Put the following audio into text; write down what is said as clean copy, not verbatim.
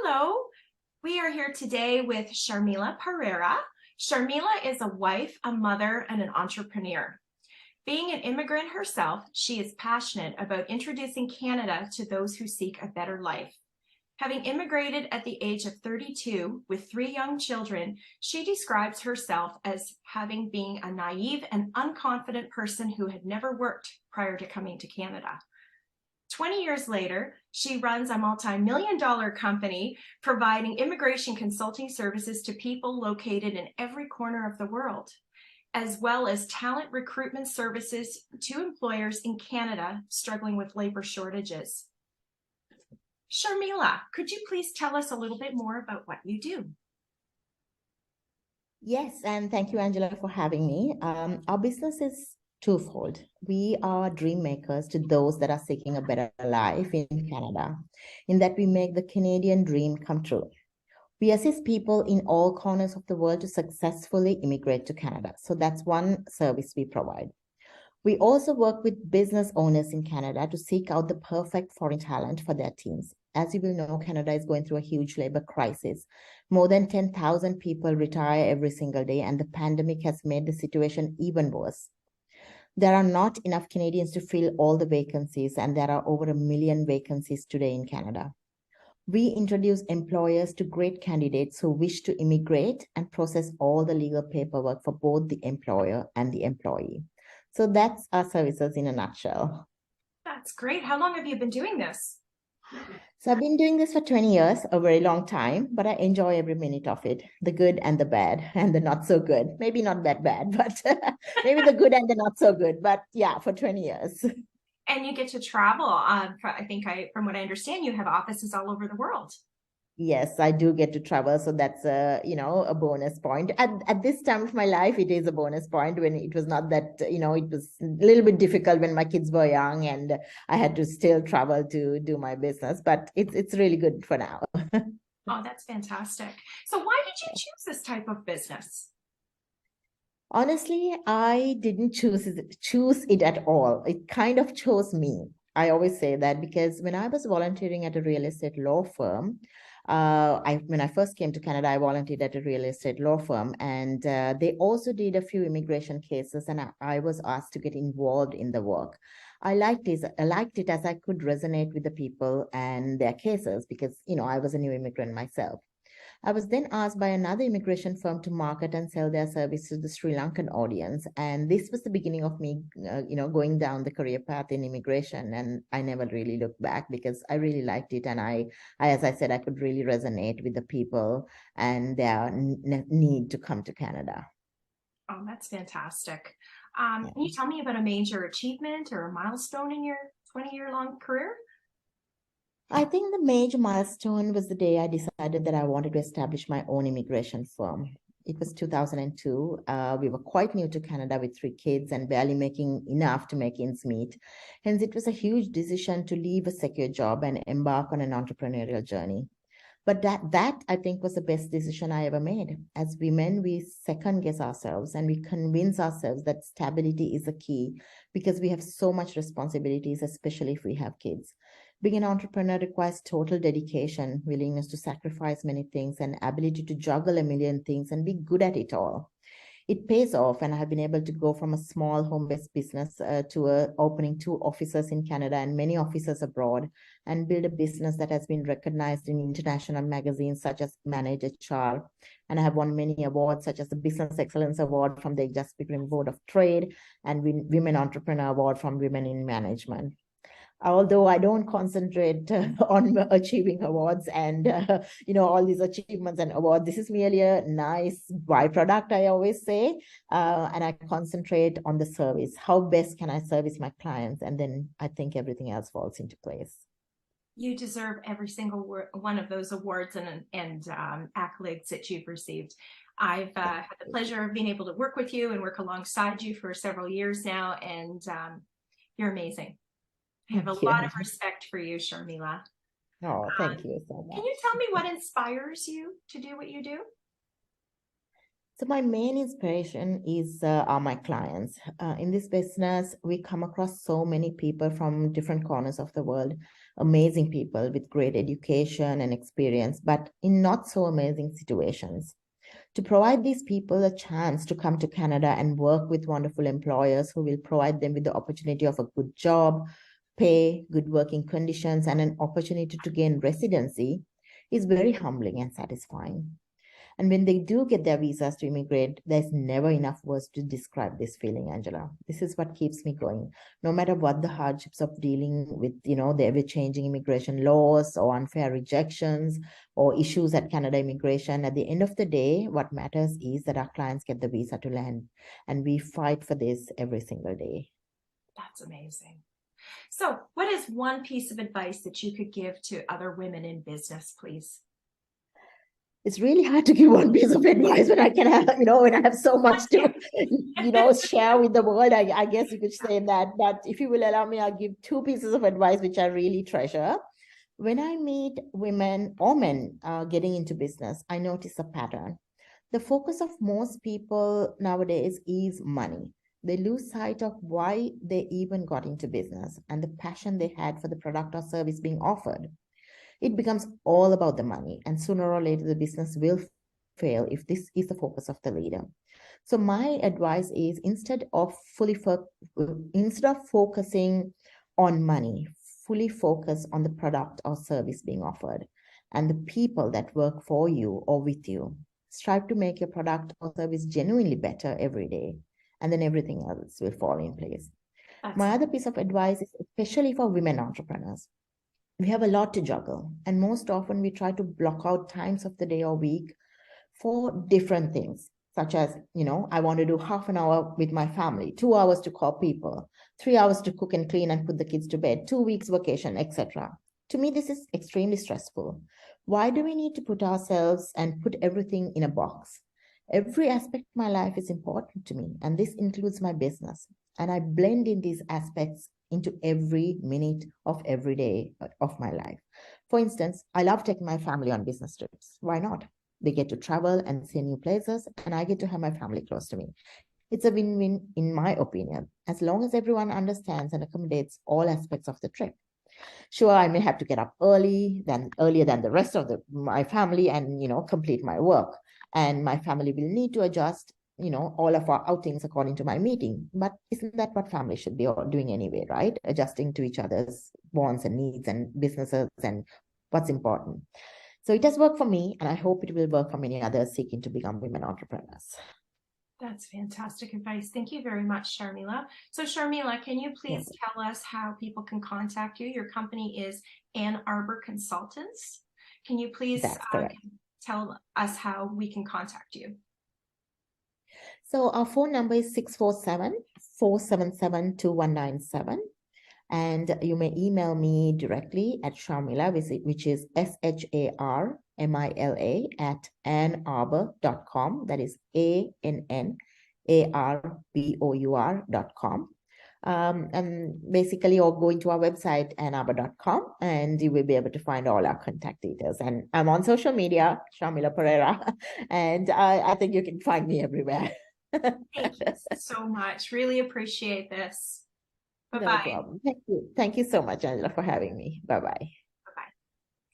Hello, we are here today with Sharmila Perera. Sharmila is a wife, a mother, and an entrepreneur. Being an immigrant herself, she is passionate about introducing Canada to those who seek a better life. Having immigrated at the age of 32 with 3 young children, she describes herself as having been a naive and unconfident person who had never worked prior to coming to Canada. 20 years later, she runs a multi-million-dollar company providing immigration consulting services to people located in every corner of the world, as well as talent recruitment services to employers in Canada struggling with labor shortages. Sharmila, could you please tell us a little bit more about what you do? Yes, and thank you, Angela, for having me. Our business is twofold. We are dream makers to those that are seeking a better life in Canada, in that we make the Canadian dream come true. We assist people in all corners of the world to successfully immigrate to Canada. So that's one service we provide. We also work with business owners in Canada to seek out the perfect foreign talent for their teams. As you will know, Canada is going through a huge labor crisis. More than 10,000 people retire every single day, and the pandemic has made the situation even worse. There are not enough Canadians to fill all the vacancies, and there are over 1 million vacancies today in Canada. We introduce employers to great candidates who wish to immigrate and process all the legal paperwork for both the employer and the employee. So that's our services in a nutshell. That's great. How long have you been doing this? So I've been doing this for 20 years, a very long time, but I enjoy every minute of it, the good and the bad and the not so good. Maybe not that bad, but maybe the good and the not so good. But yeah, for 20 years. And you get to travel. From what I understand, you have offices all over the world. Yes, I do get to travel, so that's a bonus point. At this time of my life, it is a bonus point. When it was not that, it was a little bit difficult when my kids were young and I had to still travel to do my business, but it's really good for now. Oh, that's fantastic. So why did you choose this type of business? Honestly, I didn't choose it at all. It kind of chose me. I always say that because when I was volunteering at a real estate law firm, when I first came to Canada, I volunteered at a real estate law firm, and they also did a few immigration cases, and I was asked to get involved in the work. I liked it as I could resonate with the people and their cases because, I was a new immigrant myself. I was then asked by another immigration firm to market and sell their service to the Sri Lankan audience. And this was the beginning of me, going down the career path in immigration. And I never really looked back because I really liked it. And as I said, I could really resonate with the people and their need to come to Canada. Oh, that's fantastic. Can you tell me about a major achievement or a milestone in your 20-year-long career? I think the major milestone was the day I decided that I wanted to establish my own immigration firm. It was 2002. We were quite new to Canada with 3 kids and barely making enough to make ends meet. Hence, it was a huge decision to leave a secure job and embark on an entrepreneurial journey. But that I think was the best decision I ever made. As women, we second guess ourselves and we convince ourselves that stability is a key because we have so much responsibilities, especially if we have kids. Being an entrepreneur requires total dedication, willingness to sacrifice many things, and ability to juggle a million things and be good at it all. It pays off, and I have been able to go from a small home-based business to opening 2 offices in Canada and many offices abroad, and build a business that has been recognized in international magazines such as Manage HR. And I have won many awards such as the Business Excellence Award from the Just Green Board of Trade and Women Entrepreneur Award from Women in Management. Although I don't concentrate on achieving awards and, all these achievements and awards, this is merely a nice byproduct, I always say, and I concentrate on the service. How best can I service my clients? And then I think everything else falls into place. You deserve every single one of those awards and accolades that you've received. I've had the pleasure of being able to work with you and work alongside you for several years now, and you're amazing. I have a lot of respect for you, Sharmila. Oh, thank you so much. Can you tell me what inspires you to do what you do? So my main inspiration are my clients. In this business, we come across so many people from different corners of the world. amazing people with great education and experience, but in not so amazing situations. To provide these people a chance to come to Canada and work with wonderful employers who will provide them with the opportunity of a good job, pay, good working conditions, and an opportunity to gain residency is very humbling and satisfying. And when they do get their visas to immigrate, there's never enough words to describe this feeling, Angela. This is what keeps me going. No matter what the hardships of dealing with, the ever-changing immigration laws or unfair rejections or issues at Canada immigration, at the end of the day, what matters is that our clients get the visa to land. And we fight for this every single day. That's amazing. So what is one piece of advice that you could give to other women in business, please? It's really hard to give one piece of advice when I can have, when I have so much to, share with the world. I guess you could say that. But if you will allow me, I'll give two pieces of advice which I really treasure. When I meet women or men getting into business, I notice a pattern. The focus of most people nowadays is money. They lose sight of why they even got into business and the passion they had for the product or service being offered. It becomes all about the money, and sooner or later the business will fail if this is the focus of the leader. So my advice is instead of focusing on money, fully focus on the product or service being offered and the people that work for you or with you. Strive to make your product or service genuinely better every day, and then everything else will fall in place. My other piece of advice is especially for women entrepreneurs. We have a lot to juggle, and most often we try to block out times of the day or week for different things, such as, I want to do half an hour with my family, 2 hours to call people, 3 hours to cook and clean and put the kids to bed, 2 weeks vacation, etc. To me, this is extremely stressful. Why do we need to put ourselves and put everything in a box? Every aspect of my life is important to me, and this includes my business. And I blend in these aspects into every minute of every day of my life. For instance, I love taking my family on business trips. Why not? They get to travel and see new places, and I get to have my family close to me. It's a win-win, in my opinion, as long as everyone understands and accommodates all aspects of the trip. Sure, I may have to get up earlier than the rest of my family and, complete my work. And my family will need to adjust, all of our outings according to my meeting. But isn't that what family should be doing anyway, right? Adjusting to each other's wants and needs and businesses and what's important. So it has worked for me, and I hope it will work for many others seeking to become women entrepreneurs. That's fantastic advice. Thank you very much, Sharmila. So Sharmila, can you please tell us how people can contact you? Your company is Ann Arbor Consultants. Can you please tell us how we can contact you? So our phone number is 647-477-2197. And you may email me directly at Sharmila, which is SHARMILA at annarbor.com. That is ANNARBOUR.com. And basically, or go into our website, annarbor.com, and you will be able to find all our contact details. And I'm on social media, Sharmila Perera, and I think you can find me everywhere. Thank you so much. Really appreciate this. Bye-bye. No problem. Thank you. Thank you so much, Angela, for having me. Bye-bye.